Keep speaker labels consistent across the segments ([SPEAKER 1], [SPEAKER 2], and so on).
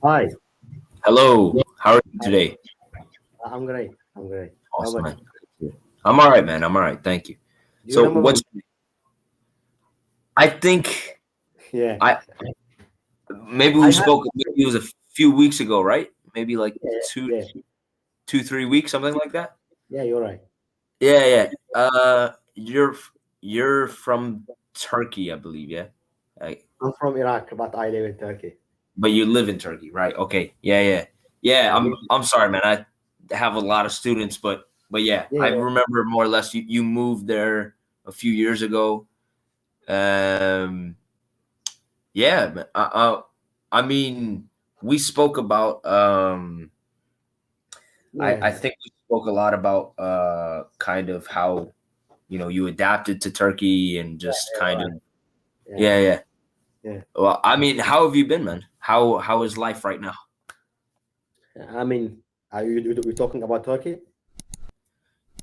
[SPEAKER 1] Hi.
[SPEAKER 2] Hello, how are you
[SPEAKER 1] Hi.
[SPEAKER 2] today?
[SPEAKER 1] I'm great. I'm great. How
[SPEAKER 2] Awesome,
[SPEAKER 1] about
[SPEAKER 2] man.
[SPEAKER 1] you?
[SPEAKER 2] I'm all right, man. I'm all right. Thank you.
[SPEAKER 1] Do you
[SPEAKER 2] So,
[SPEAKER 1] remember me?
[SPEAKER 2] I think
[SPEAKER 1] Yeah.
[SPEAKER 2] I maybe
[SPEAKER 1] I
[SPEAKER 2] we
[SPEAKER 1] have.
[SPEAKER 2] spoke. Maybe it was a few weeks ago, right? Maybe like
[SPEAKER 1] Yeah.
[SPEAKER 2] two,
[SPEAKER 1] Yeah.
[SPEAKER 2] 3 weeks, something like that.
[SPEAKER 1] Yeah. You're right.
[SPEAKER 2] Yeah, yeah. You're from Turkey, I believe. Yeah, like,
[SPEAKER 1] I'm from Iraq, but I live in Turkey.
[SPEAKER 2] but you live in Turkey, right? Okay. Yeah, yeah, yeah.
[SPEAKER 1] Yeah.
[SPEAKER 2] I'm sorry, man. I have a lot of students, but yeah, I
[SPEAKER 1] Yeah.
[SPEAKER 2] remember more or less. You moved there a few years ago. Um, Yeah, I mean, we spoke about. I
[SPEAKER 1] Yeah.
[SPEAKER 2] think we spoke a lot about kind of how you adapted to Turkey and just
[SPEAKER 1] You're
[SPEAKER 2] kind
[SPEAKER 1] right.
[SPEAKER 2] of
[SPEAKER 1] Yeah.
[SPEAKER 2] yeah, yeah.
[SPEAKER 1] Yeah.
[SPEAKER 2] Well, I mean, how have you been, man? How is life right now?
[SPEAKER 1] I mean, are you talking about Turkey?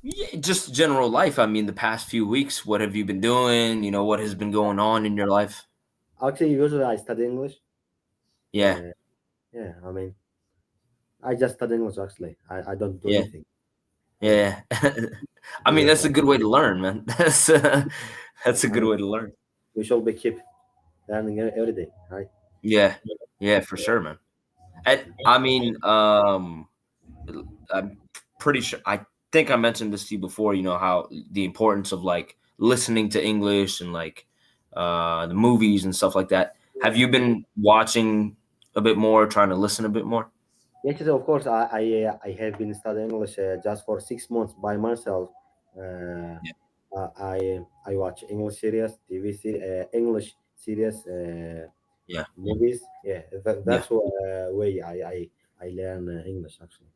[SPEAKER 2] Yeah, just general life. I mean, the past few weeks, what have you been doing? What has been going on in your life?
[SPEAKER 1] Actually, usually I study English.
[SPEAKER 2] Yeah,
[SPEAKER 1] Uh, yeah. I mean, I just study English. Actually, I don't do
[SPEAKER 2] yeah,
[SPEAKER 1] anything. Yeah.
[SPEAKER 2] yeah. I mean,
[SPEAKER 1] Yeah.
[SPEAKER 2] that's a good way to learn, man. That's a
[SPEAKER 1] I
[SPEAKER 2] good
[SPEAKER 1] mean,
[SPEAKER 2] way to learn.
[SPEAKER 1] we should be keep learning every day, right?
[SPEAKER 2] Yeah, yeah, for sure, man. And I mean, I'm pretty sure. I think I mentioned this to you before. How the importance of like listening to English and like the movies and stuff like that. Have
[SPEAKER 1] Yeah.
[SPEAKER 2] you been watching a bit more, trying to listen a bit more?
[SPEAKER 1] Yes, of course. I have been studying English just for 6 months by myself. Uh,
[SPEAKER 2] Yeah,
[SPEAKER 1] I watch English series, TV English series,
[SPEAKER 2] yeah,
[SPEAKER 1] movies. Yeah,
[SPEAKER 2] yeah.
[SPEAKER 1] that's what way I learn English actually.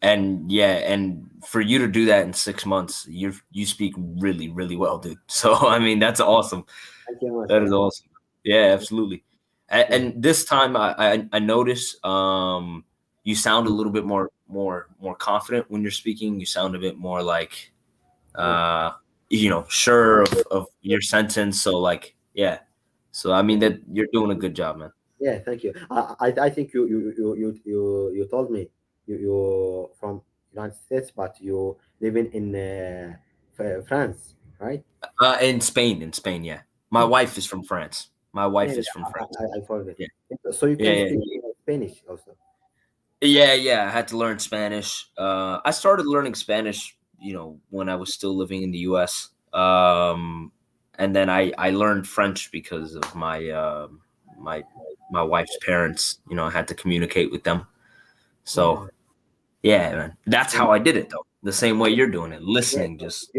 [SPEAKER 2] And yeah, and for you to do that in 6 months, you speak really, really well, dude. So I mean, that's awesome.
[SPEAKER 1] Thank you very much.
[SPEAKER 2] That is
[SPEAKER 1] Thank you.
[SPEAKER 2] awesome. Yeah, absolutely. And,
[SPEAKER 1] Yeah,
[SPEAKER 2] and this time, I notice you sound a little bit more confident when you're speaking. You sound a bit more like
[SPEAKER 1] yeah,
[SPEAKER 2] uh, sure of your sentence. So like, yeah. So I
[SPEAKER 1] yeah.
[SPEAKER 2] mean that you're doing a good job, man.
[SPEAKER 1] Yeah, thank you. I think you told me you from United States, but you living in France, right?
[SPEAKER 2] In Spain, yeah. My wife is from France. My
[SPEAKER 1] Yeah,
[SPEAKER 2] wife is from
[SPEAKER 1] yeah,
[SPEAKER 2] France.
[SPEAKER 1] I forgot.
[SPEAKER 2] Yeah,
[SPEAKER 1] So you
[SPEAKER 2] yeah,
[SPEAKER 1] can
[SPEAKER 2] yeah.
[SPEAKER 1] speak Spanish also.
[SPEAKER 2] Yeah, yeah, I had to learn Spanish. I started learning Spanish, when I was still living in the US. And then I learned French because of my my wife's parents. I had to communicate with them. So
[SPEAKER 1] Yeah,
[SPEAKER 2] yeah, man, that's
[SPEAKER 1] and
[SPEAKER 2] how I did it though. The same way you're doing it,
[SPEAKER 1] yeah,
[SPEAKER 2] listening. Just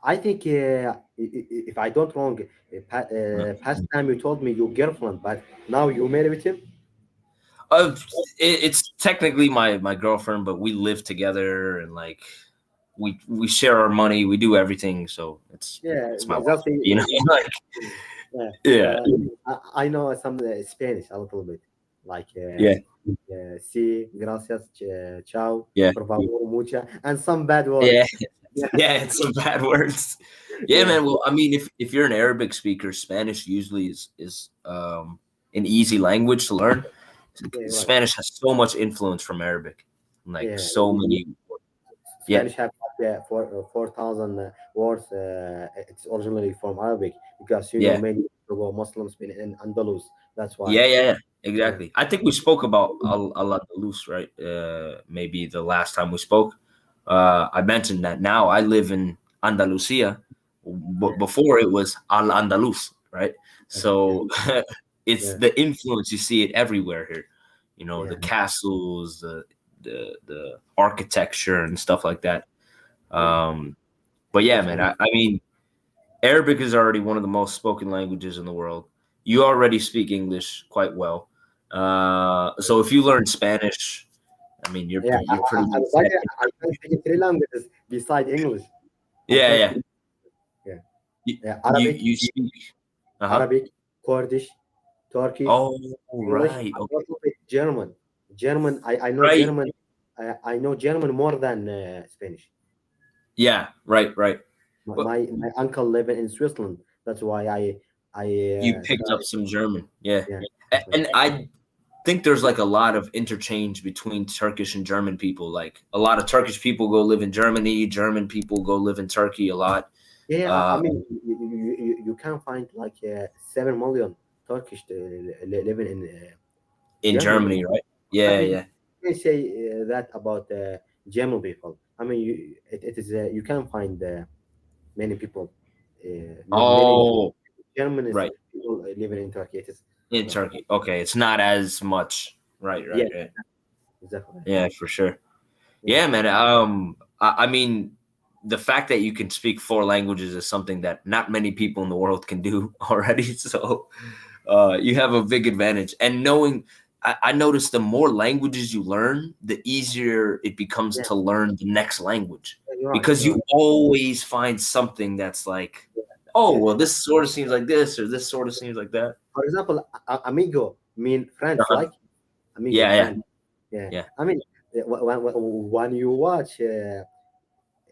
[SPEAKER 1] I think if I don't wrong, past time you told me your girlfriend, but now you married with him.
[SPEAKER 2] uh, it's technically my girlfriend, but we live together and like we share our money. We do everything. So
[SPEAKER 1] Yeah,
[SPEAKER 2] it's my wife.
[SPEAKER 1] that's
[SPEAKER 2] Like
[SPEAKER 1] yeah.
[SPEAKER 2] yeah.
[SPEAKER 1] I know some Spanish a little bit, like
[SPEAKER 2] Yeah,
[SPEAKER 1] sí, gracias, chao,
[SPEAKER 2] yeah,
[SPEAKER 1] por favor, mucha, and some bad
[SPEAKER 2] yeah,
[SPEAKER 1] words. Yeah,
[SPEAKER 2] yeah. It's some bad words. Yeah,
[SPEAKER 1] yeah,
[SPEAKER 2] man. Well, I mean, if you're an Arabic speaker, Spanish usually is an easy language to learn.
[SPEAKER 1] yeah, right.
[SPEAKER 2] Spanish has so much influence from Arabic, like
[SPEAKER 1] Yeah,
[SPEAKER 2] so many. Yeah,
[SPEAKER 1] Spanish have like 4,000 words. It's originally from Arabic because
[SPEAKER 2] yeah,
[SPEAKER 1] many Muslims been in Andalus. That's why.
[SPEAKER 2] yeah, yeah.
[SPEAKER 1] Yeah,
[SPEAKER 2] Exactly. I think we spoke about Al Andalus, right? Maybe the last time we spoke. I mentioned that now I live in Andalusia, but
[SPEAKER 1] yeah,
[SPEAKER 2] before it was Al Andalus, right?
[SPEAKER 1] yeah,
[SPEAKER 2] So it's
[SPEAKER 1] yeah,
[SPEAKER 2] the influence. You see it everywhere here. The
[SPEAKER 1] yeah.
[SPEAKER 2] castles, the architecture and stuff like that.
[SPEAKER 1] Yeah.
[SPEAKER 2] But yeah,
[SPEAKER 1] That's
[SPEAKER 2] man.
[SPEAKER 1] right.
[SPEAKER 2] I mean, Arabic is already one of the most spoken languages in the world. You already speak English quite well. So if you learn Spanish, I mean,
[SPEAKER 1] Yeah,
[SPEAKER 2] you're pretty
[SPEAKER 1] I
[SPEAKER 2] much
[SPEAKER 1] would like
[SPEAKER 2] set.
[SPEAKER 1] I can speak three languages beside English. I
[SPEAKER 2] Yeah,
[SPEAKER 1] can
[SPEAKER 2] yeah.
[SPEAKER 1] speak yeah,
[SPEAKER 2] You
[SPEAKER 1] Arabic,
[SPEAKER 2] you speak. Uh huh.
[SPEAKER 1] Arabic, Kurdish, Turkish,
[SPEAKER 2] Oh,
[SPEAKER 1] English,
[SPEAKER 2] right.
[SPEAKER 1] and
[SPEAKER 2] Okay.
[SPEAKER 1] also with German. German, I know
[SPEAKER 2] Right.
[SPEAKER 1] German. I know German more than Spanish.
[SPEAKER 2] Yeah. Right. Right. But
[SPEAKER 1] My uncle living in Switzerland. That's why I
[SPEAKER 2] you picked up
[SPEAKER 1] started.
[SPEAKER 2] some German. Yeah.
[SPEAKER 1] Yeah,
[SPEAKER 2] And
[SPEAKER 1] exactly.
[SPEAKER 2] think there's like a lot of interchange between Turkish and German people. Like a lot of Turkish people go live in Germany, German people go live in Turkey a lot.
[SPEAKER 1] Yeah, I mean, you can find like 7 million Turkish living
[SPEAKER 2] in
[SPEAKER 1] Germany.
[SPEAKER 2] Germany, right?
[SPEAKER 1] I
[SPEAKER 2] Yeah,
[SPEAKER 1] mean,
[SPEAKER 2] yeah.
[SPEAKER 1] you can say that about German people. I mean, it is you can find many people, many
[SPEAKER 2] Oh,
[SPEAKER 1] Germans
[SPEAKER 2] right.
[SPEAKER 1] people living in Turkey. It is
[SPEAKER 2] In Turkey. Okay, it's not as much. Right,
[SPEAKER 1] yeah,
[SPEAKER 2] right, right.
[SPEAKER 1] exactly.
[SPEAKER 2] Yeah, for sure.
[SPEAKER 1] Yeah,
[SPEAKER 2] Yeah, man. I mean, the fact that you can speak 4 languages is something that not many people in the world can do already. So, you have a big advantage. And knowing, I noticed the more languages you learn, the easier it becomes
[SPEAKER 1] yeah,
[SPEAKER 2] to learn the next language,
[SPEAKER 1] you're right.
[SPEAKER 2] because
[SPEAKER 1] You're
[SPEAKER 2] you
[SPEAKER 1] right.
[SPEAKER 2] always find something that's like, oh,
[SPEAKER 1] Yeah.
[SPEAKER 2] well, this sort of seems like this, or this sort of seems like that.
[SPEAKER 1] For example, amigo mean friends,
[SPEAKER 2] Uh-huh.
[SPEAKER 1] like amigo
[SPEAKER 2] Yeah, yeah,
[SPEAKER 1] friend. Yeah,
[SPEAKER 2] yeah,
[SPEAKER 1] I mean, when you watch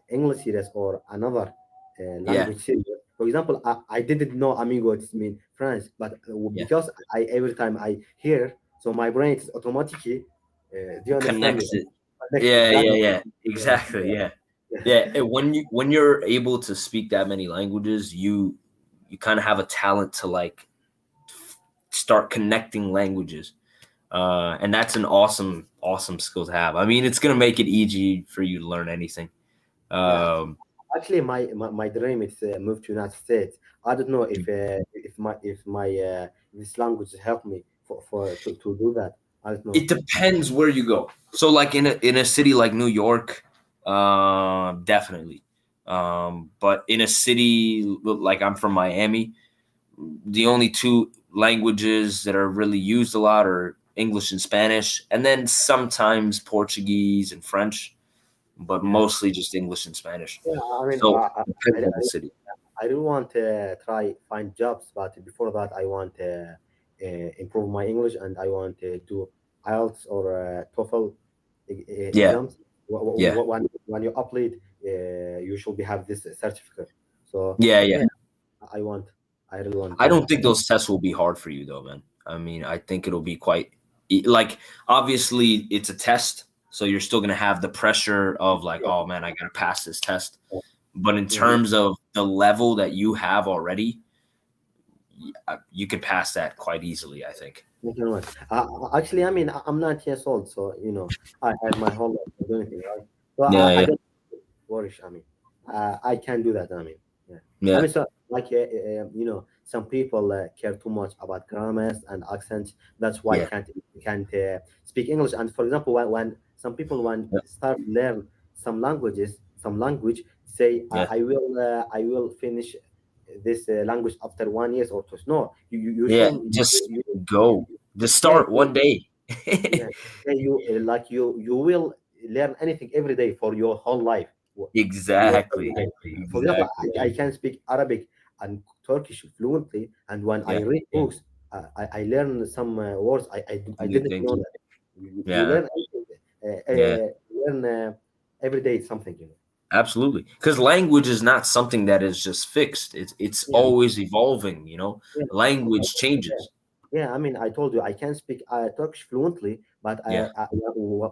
[SPEAKER 1] English series or another
[SPEAKER 2] yeah,
[SPEAKER 1] language series. For example, I didn't know amigo it mean friends, but
[SPEAKER 2] yeah.
[SPEAKER 1] because I every time I hear, so my brain is automatically. Do you understand me?
[SPEAKER 2] Connects it.
[SPEAKER 1] Connect
[SPEAKER 2] Yeah, yeah,
[SPEAKER 1] exactly.
[SPEAKER 2] yeah.
[SPEAKER 1] Yeah,
[SPEAKER 2] Exactly. Yeah.
[SPEAKER 1] yeah,
[SPEAKER 2] Yeah. And when you're able to speak that many languages, you kind of have a talent to like start connecting languages. And that's an awesome skill to have. I mean, it's gonna make it easy for you to learn anything.
[SPEAKER 1] yeah.
[SPEAKER 2] Um,
[SPEAKER 1] Actually, my dream is move to United States. I don't know if my this language help me to do that. I don't know.
[SPEAKER 2] it depends where you go. So like in a city like New York, definitely. But in a city like I'm from Miami, the only 2 languages that are really used a lot are English and Spanish, and then sometimes Portuguese and French, but
[SPEAKER 1] Yeah,
[SPEAKER 2] mostly just English and Spanish.
[SPEAKER 1] yeah. I mean,
[SPEAKER 2] So it depends on the city.
[SPEAKER 1] I do want to try find jobs, but before that, I want to improve my English and I want to do IELTS or TOEFL
[SPEAKER 2] Yeah,
[SPEAKER 1] exams.
[SPEAKER 2] yeah,
[SPEAKER 1] When you apply, you should be have this certificate. So
[SPEAKER 2] yeah, yeah.
[SPEAKER 1] yeah, I want. I really want
[SPEAKER 2] I don't
[SPEAKER 1] to.
[SPEAKER 2] think those tests will be hard for you though, man. I mean, I think it'll be quite like obviously it's a test, so you're still gonna have the pressure of like,
[SPEAKER 1] Yeah,
[SPEAKER 2] oh man, I gotta pass this test. But in
[SPEAKER 1] yeah,
[SPEAKER 2] terms of the level that you have already, you could pass that quite easily, I think.
[SPEAKER 1] thank you very much. Actually, I mean, I'm 90 years old, so I have my whole life to do anything, right? So
[SPEAKER 2] Yeah,
[SPEAKER 1] I
[SPEAKER 2] yeah,
[SPEAKER 1] don't worry. I mean, I can do that. I mean, yeah. I
[SPEAKER 2] yeah,
[SPEAKER 1] mean, so like some people care too much about grammars and accents. That's why
[SPEAKER 2] yeah,
[SPEAKER 1] can't speak English. And for example, when some people when
[SPEAKER 2] yeah,
[SPEAKER 1] start learn some language, say
[SPEAKER 2] yeah.
[SPEAKER 1] I will finish this language after 1 year or two. No, you
[SPEAKER 2] Yeah,
[SPEAKER 1] should
[SPEAKER 2] just
[SPEAKER 1] you,
[SPEAKER 2] go. Just
[SPEAKER 1] yeah,
[SPEAKER 2] start one day.
[SPEAKER 1] yeah, yeah, like you will learn anything every day for your whole life. For your whole
[SPEAKER 2] Exactly.
[SPEAKER 1] life. For example,
[SPEAKER 2] Exactly.
[SPEAKER 1] I can speak Arabic and Turkish fluently, and when I
[SPEAKER 2] Yeah.
[SPEAKER 1] read books, I learn some words I
[SPEAKER 2] New
[SPEAKER 1] didn't
[SPEAKER 2] things.
[SPEAKER 1] know that. You
[SPEAKER 2] Yeah.
[SPEAKER 1] learn anything,
[SPEAKER 2] Yeah.
[SPEAKER 1] you learn every day something.
[SPEAKER 2] Absolutely. Because language is not something that is just fixed. It's
[SPEAKER 1] Yeah,
[SPEAKER 2] always evolving, you know.
[SPEAKER 1] yeah.
[SPEAKER 2] Language changes.
[SPEAKER 1] Yeah, I mean, I told you I can speak Turkish fluently, but
[SPEAKER 2] Yeah.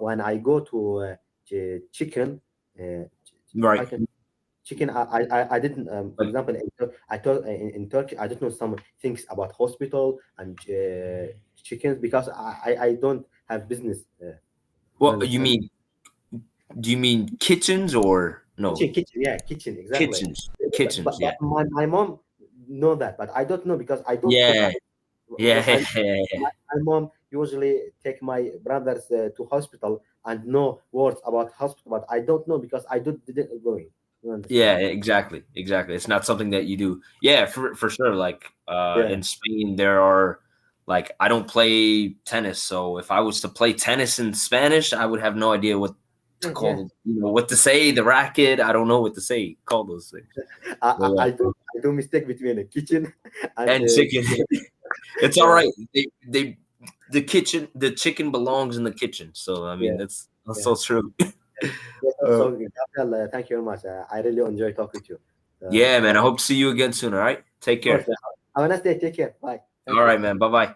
[SPEAKER 1] when I go to chicken,
[SPEAKER 2] Right.
[SPEAKER 1] I can chicken. I didn't. For
[SPEAKER 2] Like,
[SPEAKER 1] example, I thought in Turkey I don't know some things about hospital and chickens because I don't have business. You
[SPEAKER 2] well,
[SPEAKER 1] understand?
[SPEAKER 2] do you mean kitchens or no?
[SPEAKER 1] Kitchen, yeah, kitchen, exactly.
[SPEAKER 2] Kitchens.
[SPEAKER 1] But,
[SPEAKER 2] Kitchens,
[SPEAKER 1] but
[SPEAKER 2] yeah.
[SPEAKER 1] my mom know that, but I don't know because I don't cook.
[SPEAKER 2] Yeah. Yeah.
[SPEAKER 1] Because my mom usually take my brothers to hospital and know words about hospital, but I don't know because I didn't go in. You understand?
[SPEAKER 2] Yeah, exactly, exactly. It's not something that you do. Yeah, for sure. Like
[SPEAKER 1] Yeah,
[SPEAKER 2] in Spain, there are like I don't play tennis, so if I was to play tennis in Spanish, I would have no idea what to
[SPEAKER 1] yeah, yeah.
[SPEAKER 2] call, what to say. The racket, I don't know what to say. Call those things. But yeah,
[SPEAKER 1] I do mistake between the kitchen and
[SPEAKER 2] and chicken. It's all
[SPEAKER 1] yeah,
[SPEAKER 2] right. The chicken belongs in the kitchen. So I mean,
[SPEAKER 1] yeah,
[SPEAKER 2] that's
[SPEAKER 1] yeah.
[SPEAKER 2] so true.
[SPEAKER 1] Yeah,
[SPEAKER 2] Uh,
[SPEAKER 1] so Gabriel, thank you very much. I really enjoy talking to you.
[SPEAKER 2] yeah, man. I hope to see you again soon. All right. Take
[SPEAKER 1] Of course,
[SPEAKER 2] care.
[SPEAKER 1] have a nice day. Take care. Bye.
[SPEAKER 2] All
[SPEAKER 1] Thank you.
[SPEAKER 2] right, man. Bye bye.